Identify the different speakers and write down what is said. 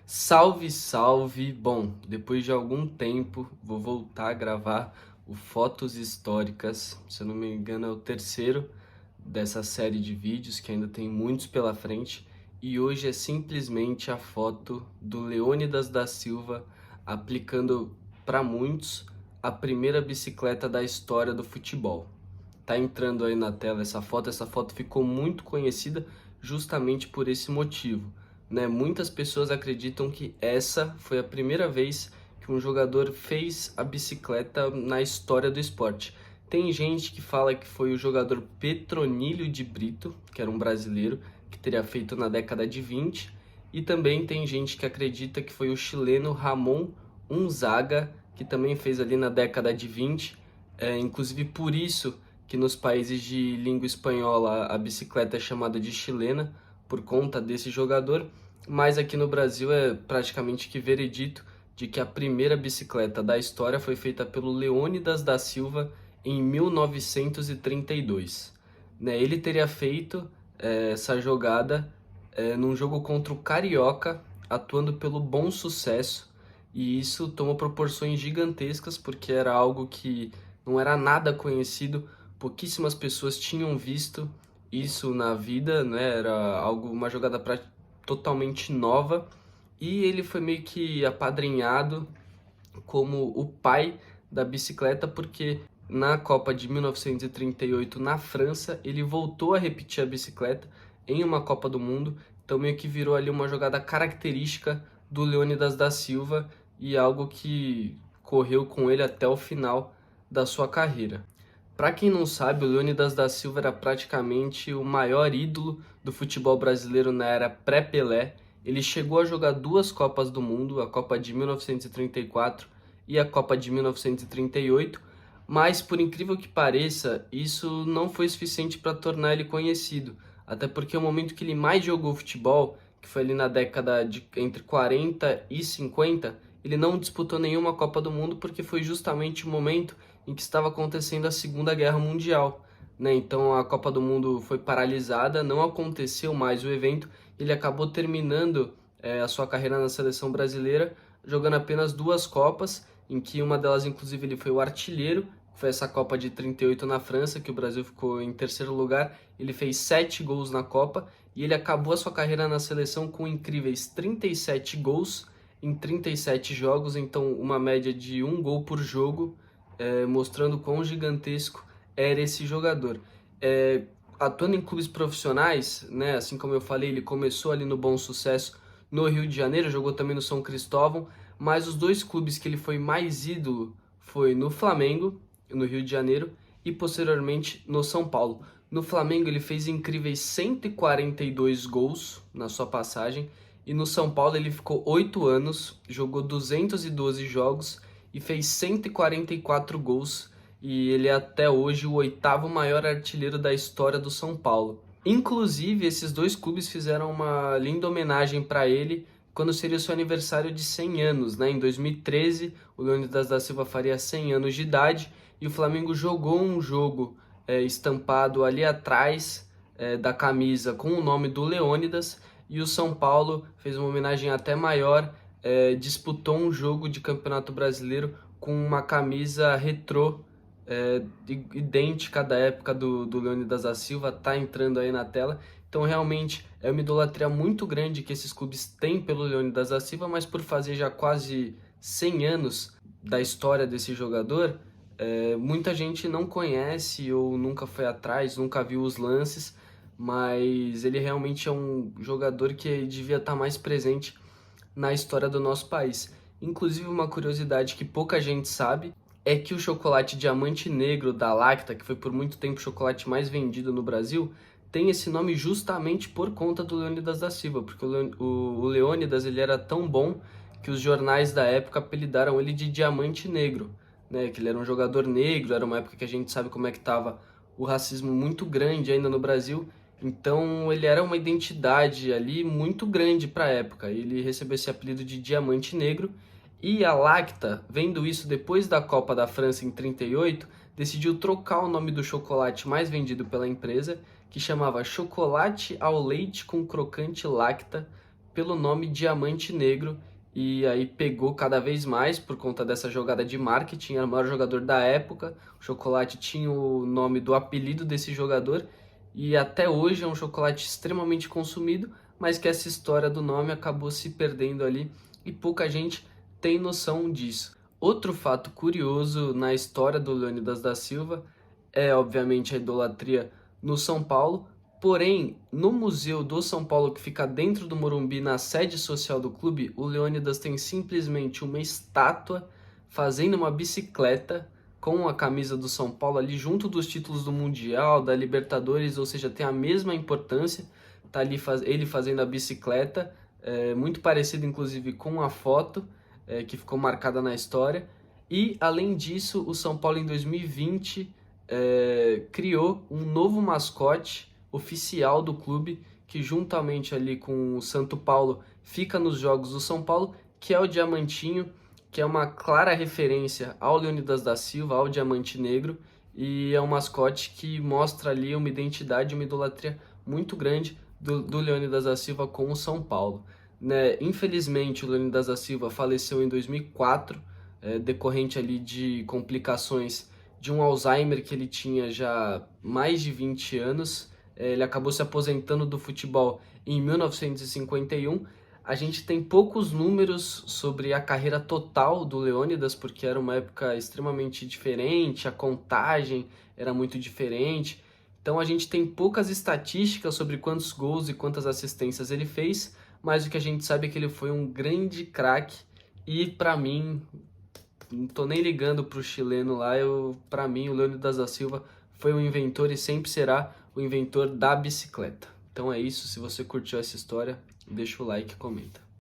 Speaker 1: Salve, salve! Bom, depois de algum tempo vou voltar a gravar o Fotos Históricas. Se eu não me engano, é o terceiro dessa série de vídeos, que ainda tem muitos pela frente. E hoje é simplesmente a foto do Leônidas da Silva aplicando para muitos a primeira bicicleta da história do futebol. Tá entrando aí na tela essa foto ficou muito conhecida justamente por esse motivo, né? Muitas pessoas acreditam que essa foi a primeira vez que um jogador fez a bicicleta na história do esporte. Tem gente que fala que foi o jogador Petronílio de Brito, que era um brasileiro, que teria feito na década de 20, e também tem gente que acredita que foi o chileno Ramon Unzaga, que também fez ali na década de 20, inclusive por isso que nos países de língua espanhola a bicicleta é chamada de chilena, por conta desse jogador, mas aqui no Brasil é praticamente que veredito de que a primeira bicicleta da história foi feita pelo Leônidas da Silva em 1932. Né? Ele teria feito essa jogada num jogo contra o Carioca, atuando pelo Bom Sucesso, e isso tomou proporções gigantescas porque era algo que não era nada conhecido, pouquíssimas pessoas tinham visto isso na vida, né? Era uma jogada totalmente nova, e ele foi meio que apadrinhado como o pai da bicicleta, porque na Copa de 1938 na França ele voltou a repetir a bicicleta em uma Copa do Mundo, então meio que virou ali uma jogada característica do Leônidas da Silva e algo que correu com ele até o final da sua carreira. Para quem não sabe, o Leônidas da Silva era praticamente o maior ídolo do futebol brasileiro na era pré-Pelé. Ele chegou a jogar duas Copas do Mundo, a Copa de 1934 e a Copa de 1938, mas por incrível que pareça, isso não foi suficiente para tornar ele conhecido, até porque o momento que ele mais jogou futebol, que foi ali na década de entre 40 e 50, ele não disputou nenhuma Copa do Mundo porque foi justamente o momento em que estava acontecendo a Segunda Guerra Mundial, né? Então a Copa do Mundo foi paralisada, não aconteceu mais o evento, ele acabou terminando a sua carreira na seleção brasileira, jogando apenas duas Copas, em que uma delas inclusive ele foi o artilheiro, foi essa Copa de 38 na França, que o Brasil ficou em terceiro lugar, ele fez 7 gols na Copa, e ele acabou a sua carreira na seleção com incríveis 37 gols em 37 jogos, então uma média de um gol por jogo, mostrando quão gigantesco era esse jogador. Atuando em clubes profissionais, né, assim como eu falei, ele começou ali no Bom Sucesso no Rio de Janeiro, jogou também no São Cristóvão, mas os dois clubes que ele foi mais ídolo foi no Flamengo, no Rio de Janeiro, e posteriormente no São Paulo. No Flamengo ele fez incríveis 142 gols na sua passagem, e no São Paulo ele ficou 8 anos, jogou 212 jogos e fez 144 gols, e ele é até hoje o oitavo maior artilheiro da história do São Paulo. Inclusive, esses dois clubes fizeram uma linda homenagem para ele quando seria o seu aniversário de 100 anos, né? Em 2013, o Leônidas da Silva faria 100 anos de idade e o Flamengo jogou um jogo estampado ali atrás da camisa com o nome do Leônidas, e o São Paulo fez uma homenagem até maior, disputou um jogo de Campeonato Brasileiro com uma camisa retrô, idêntica da época do Leônidas da Silva, tá entrando aí na tela. Então realmente é uma idolatria muito grande que esses clubes têm pelo Leônidas da Silva, mas por fazer já quase 100 anos da história desse jogador, muita gente não conhece ou nunca foi atrás, nunca viu os lances, mas ele realmente é um jogador que devia estar mais presente na história do nosso país. Inclusive, uma curiosidade que pouca gente sabe é que o chocolate Diamante Negro da Lacta, que foi por muito tempo o chocolate mais vendido no Brasil, tem esse nome justamente por conta do Leônidas da Silva, porque o Leônidas ele era tão bom que os jornais da época apelidaram ele de Diamante Negro, né? Que ele era um jogador negro, era uma época que a gente sabe como é que estava o racismo muito grande ainda no Brasil, então ele era uma identidade ali muito grande para a época. Ele recebeu esse apelido de Diamante Negro, e a Lacta, vendo isso depois da Copa da França em 38, decidiu trocar o nome do chocolate mais vendido pela empresa, que chamava Chocolate ao Leite com Crocante Lacta, pelo nome Diamante Negro, e aí pegou cada vez mais por conta dessa jogada de marketing. Era o maior jogador da época, o chocolate tinha o nome do apelido desse jogador, e até hoje é um chocolate extremamente consumido, mas que essa história do nome acabou se perdendo ali e pouca gente tem noção disso. Outro fato curioso na história do Leônidas da Silva é, obviamente, a idolatria no São Paulo, porém, no Museu do São Paulo, que fica dentro do Morumbi, na sede social do clube, o Leônidas tem simplesmente uma estátua fazendo uma bicicleta com a camisa do São Paulo ali, junto dos títulos do Mundial, da Libertadores, ou seja, tem a mesma importância. Tá ali ele fazendo a bicicleta, muito parecido inclusive com a foto que ficou marcada na história. E além disso, o São Paulo em 2020 criou um novo mascote oficial do clube, que juntamente ali com o Santo Paulo fica nos jogos do São Paulo, que é o Diamantinho, que é uma clara referência ao Leônidas da Silva, ao Diamante Negro, e é um mascote que mostra ali uma identidade, uma idolatria muito grande do Leônidas da Silva com o São Paulo. Né? Infelizmente, o Leônidas da Silva faleceu em 2004, decorrente ali de complicações de um Alzheimer que ele tinha já mais de 20 anos. Ele acabou se aposentando do futebol em 1951. A gente tem poucos números sobre a carreira total do Leônidas, porque era uma época extremamente diferente, a contagem era muito diferente. Então a gente tem poucas estatísticas sobre quantos gols e quantas assistências ele fez, mas o que a gente sabe é que ele foi um grande craque e, para mim, não tô nem ligando pro chileno lá, para mim o Leônidas da Silva foi o inventor e sempre será o inventor da bicicleta. Então é isso, se você curtiu essa história, deixa o like e comenta.